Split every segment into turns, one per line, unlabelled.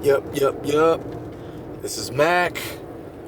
Yep. This is Mac,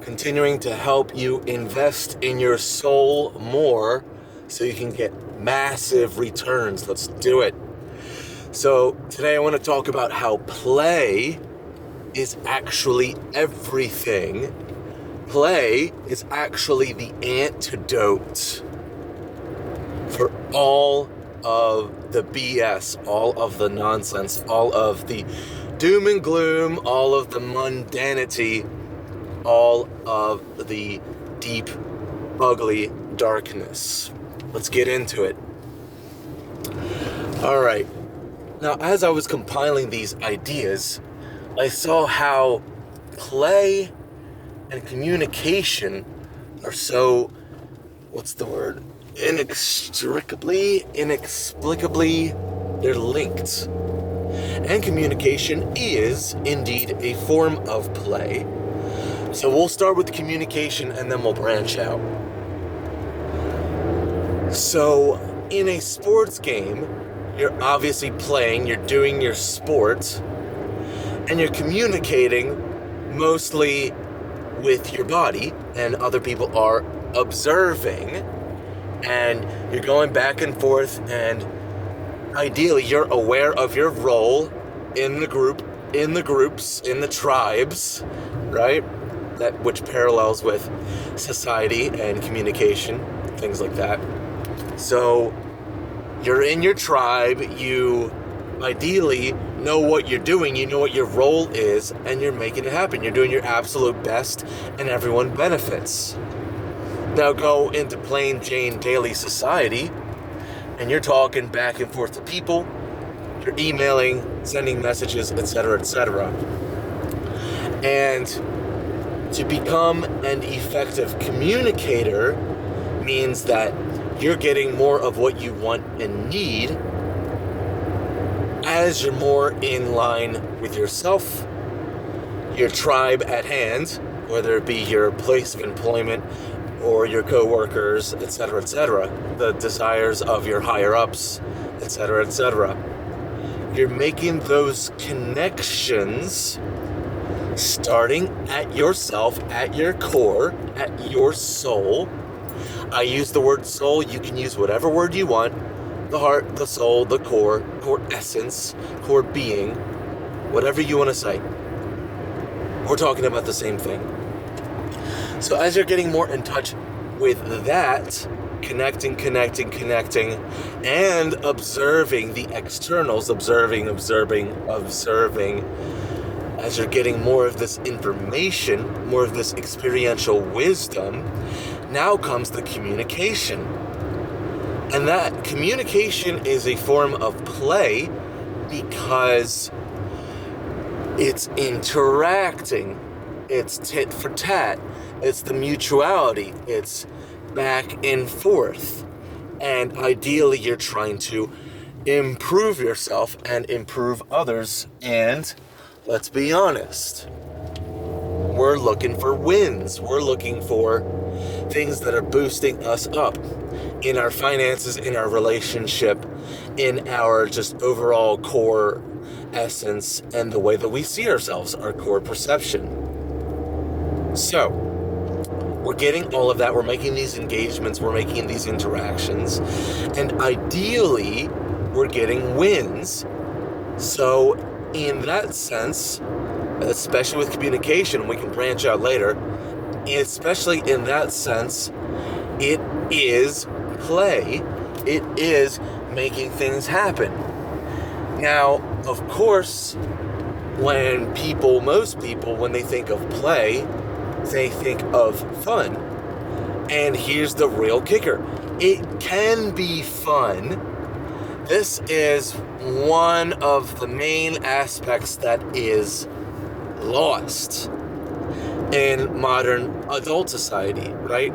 continuing to help you invest in your soul more so you can get massive returns. Let's do it. So today I want to talk about how play is actually everything. Play is actually the antidote for all of the BS, all of the nonsense, all of the doom and gloom, all of the mundanity, all of the deep, ugly darkness. Let's get into it. All right. Now, as I was compiling these ideas, I saw how play and communication are so, inexplicably, they're linked. And communication is indeed a form of play. So we'll start with communication and then we'll branch out. So in a sports game, you're obviously playing, you're doing your sport, and you're communicating mostly with your body, and other people are observing, and you're going back and forth, and ideally you're aware of your role in the group, in the groups, in the tribes, right? That which parallels with society and communication, things like that. So you're in your tribe, you ideally know what you're doing, you know what your role is, and you're making it happen. You're doing your absolute best, and everyone benefits. Now go into plain Jane daily society, and you're talking back and forth to people, you're emailing, sending messages, etc., etc. And to become an effective communicator means that you're getting more of what you want and need as you're more in line with yourself, your tribe at hand, whether it be your place of employment or your co-workers, etc., etc., the desires of your higher-ups, etc., etc. You're making those connections starting at yourself, at your core, at your soul. I use the word soul. You can use whatever word you want. The heart, the soul, the core essence, core being, whatever you want to say. We're talking about the same thing. So as you're getting more in touch with that, connecting, and observing the externals, observing, as you're getting more of this information, more of this experiential wisdom, now comes the communication. And that communication is a form of play because it's interacting, it's tit for tat, it's the mutuality, it's back and forth. And ideally, you're trying to improve yourself and improve others. And let's be honest, we're looking for wins. We're looking for things that are boosting us up in our finances, in our relationship, in our just overall core essence, and the way that we see ourselves, our core perception. So, we're getting all of that. We're making these engagements. We're making these interactions. And ideally, we're getting wins. So, in that sense, especially with communication, we can branch out later, especially in that sense, it is play. It is making things happen. Now, of course, when most people, when they think of play, they think of fun. And here's the real kicker. It can be fun. This is one of the main aspects that is lost in modern adult society, right?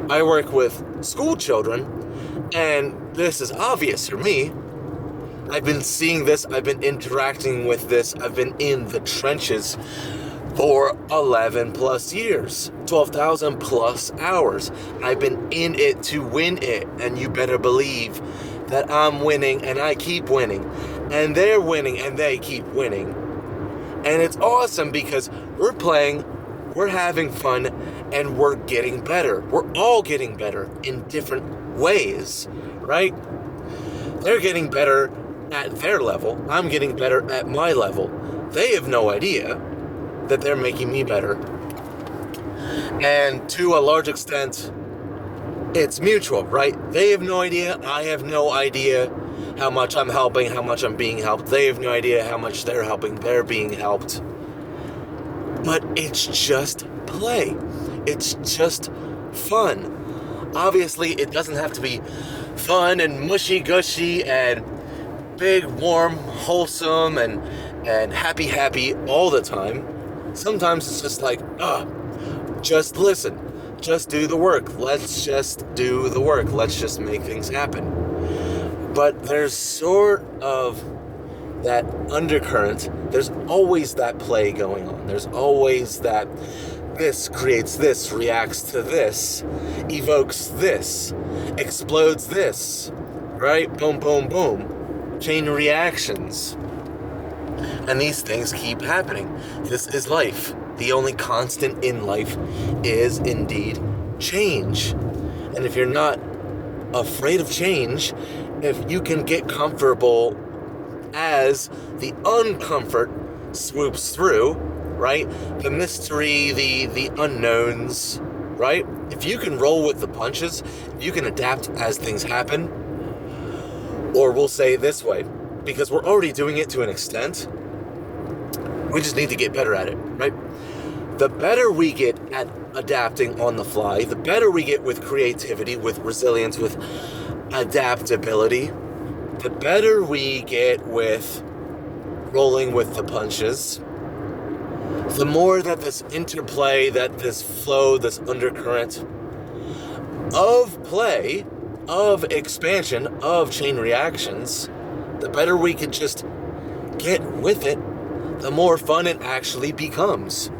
I work with school children, and this is obvious for me. I've been seeing this, I've been interacting with this, I've been in the trenches for 11 plus years, 12,000 plus hours. I've been in it to win it, and you better believe that I'm winning and I keep winning, and they're winning and they keep winning. And it's awesome because we're playing, we're having fun, and we're getting better. We're all getting better in different ways, right? They're getting better at their level. I'm getting better at my level. They have no idea that they're making me better. And to a large extent, it's mutual, right? They have no idea. I have no idea how much I'm helping, how much I'm being helped. They have no idea how much they're helping, they're being helped. But it's just play. It's just fun. Obviously, it doesn't have to be fun and mushy-gushy and big, warm, wholesome, and happy all the time. Sometimes it's just like, just listen. Just do the work. Let's just do the work. Let's just make things happen. But there's sort of that undercurrent. There's always that play going on. There's always that this creates this, reacts to this, evokes this, explodes this, right? Boom, boom, boom. Chain reactions. And these things keep happening. This is life. The only constant in life is indeed change. And if you're not afraid of change, if you can get comfortable as the uncomfort swoops through, right? The mystery, the unknowns, right? If you can roll with the punches, if you can adapt as things happen, or we'll say it this way, because we're already doing it to an extent, we just need to get better at it, right? The better we get at adapting on the fly, the better we get with creativity, with resilience, with adaptability, the better we get with rolling with the punches, the more that this interplay, that this flow, this undercurrent of play, of expansion, of chain reactions, the better we can just get with it, the more fun it actually becomes.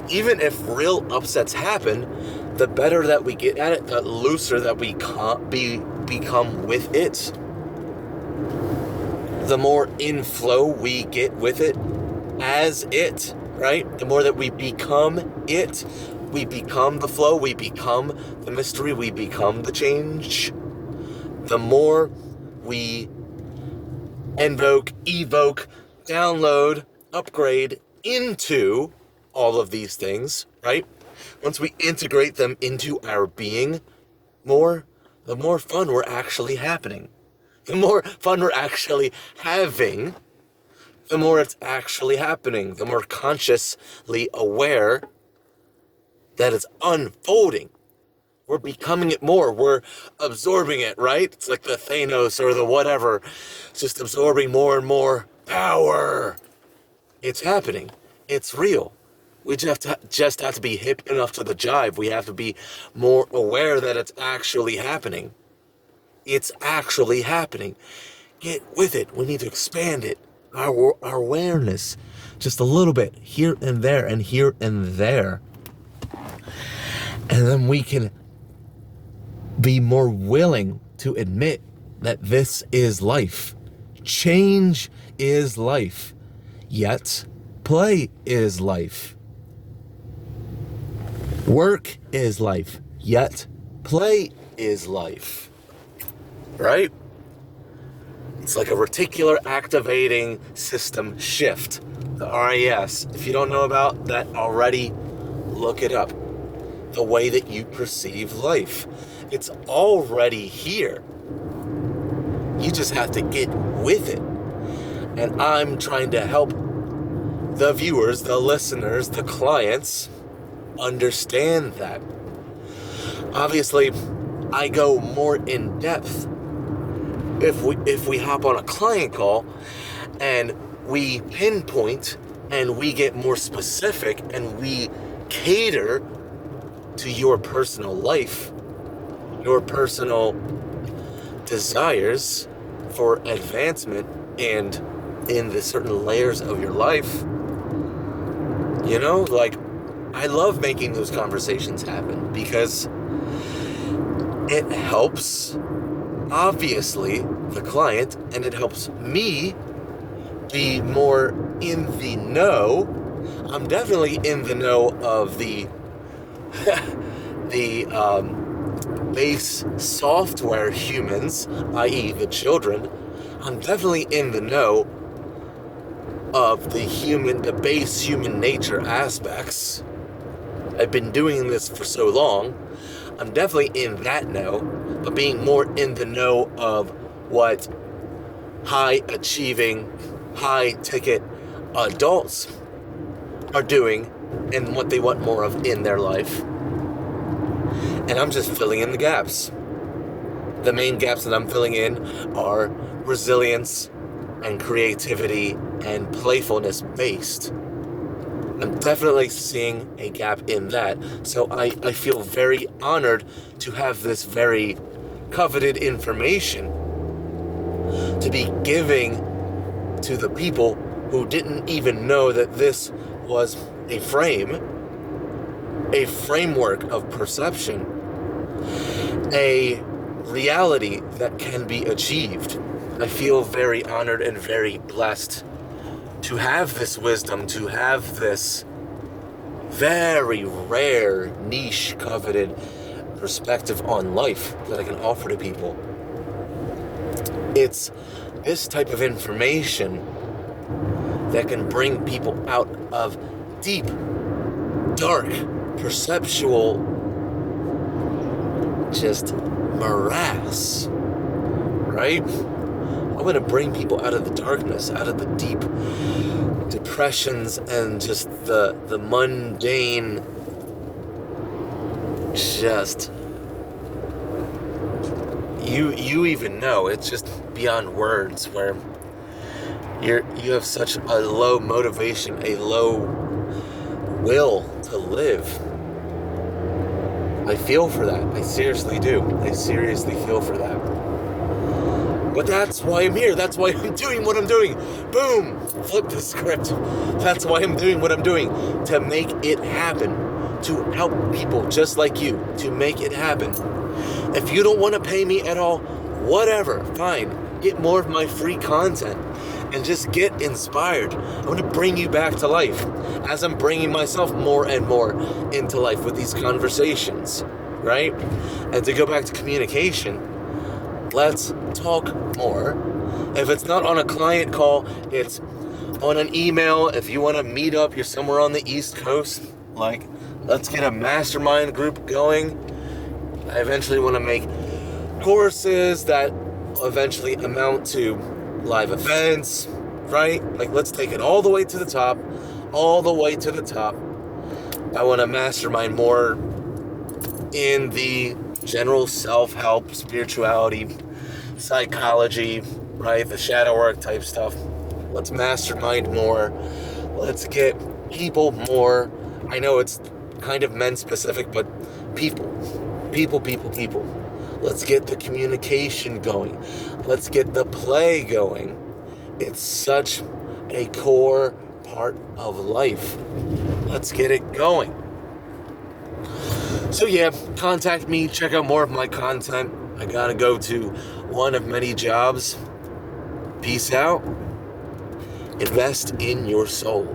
Even if real upsets happen, the better that we get at it, the looser that we become with it, the more in flow we get with it as it, right? The more that we become it, we become the flow, we become the mystery, we become the change, the more we invoke, evoke, download, upgrade into all of these things, right? Once we integrate them into our being more, the more fun we're actually happening. The more fun we're actually having, the more it's actually happening. The more consciously aware that it's unfolding. We're becoming it more. We're absorbing it, right? It's like the Thanos or the whatever. It's just absorbing more and more power. It's happening. It's real. We just have to be hip enough to the jive. We have to be more aware that it's actually happening. It's actually happening. Get with it. We need to expand it. Our awareness. Just a little bit. Here and there and here and there. And then we can be more willing to admit that this is life. Change is life. Yet, play is life. Work is life. Yet, play is life. Right? It's like a reticular activating system shift. The RAS. If you don't know about that already, look it up. The way that you perceive life. It's already here. You just have to get with it. And I'm trying to help the viewers, the listeners, the clients understand that. Obviously, I go more in depth if we hop on a client call and we pinpoint and we get more specific and we cater to your personal life, your personal desires for advancement and in the certain layers of your life. You know, like, I love making those conversations happen because it helps, obviously, the client, and it helps me be more in the know. I'm definitely in the know of the base software humans, i.e. the children. I'm definitely in the know of the base human nature aspects. I've been doing this for so long. I'm definitely in that know, but being more in the know of what high-achieving, high-ticket adults are doing and what they want more of in their life. And I'm just filling in the gaps. The main gaps that I'm filling in are resilience and creativity and playfulness based. I'm definitely seeing a gap in that. So I feel very honored to have this very coveted information to be giving to the people who didn't even know that this was a framework of perception, a reality that can be achieved. I feel very honored and very blessed to have this wisdom, to have this very rare, niche, coveted perspective on life that I can offer to people. It's this type of information that can bring people out of deep, dark, perceptual, just morass, right? I'm going to bring people out of the darkness, out of the deep depressions and just the mundane, just, you even know, it's just beyond words, where you have such a low motivation, a low will to live. I feel for that. I seriously do. I seriously feel for that. But that's why I'm here. That's why I'm doing what I'm doing. Boom! Flip the script. That's why I'm doing what I'm doing. To make it happen. To help people just like you. To make it happen. If you don't want to pay me at all, whatever. Fine. Get more of my free content. And just get inspired. I want to bring you back to life. As I'm bringing myself more and more into life with these conversations. Right? And to go back to communication. Let's talk more. If it's not on a client call, it's on an email. If you want to meet up, you're somewhere on the East Coast, like, let's get a mastermind group going. I eventually want to make courses that eventually amount to live events, right? Like, let's take it all the way to the top, all the way to the top. I want to mastermind more in the general self-help, spirituality, psychology, right? The shadow work type stuff. Let's mastermind more. Let's get people more. I know it's kind of men specific, but people. Let's get the communication going. Let's get the play going. It's such a core part of life. Let's get it going. So yeah, contact me, check out more of my content. I gotta go to one of many jobs. Peace out. Invest in your soul.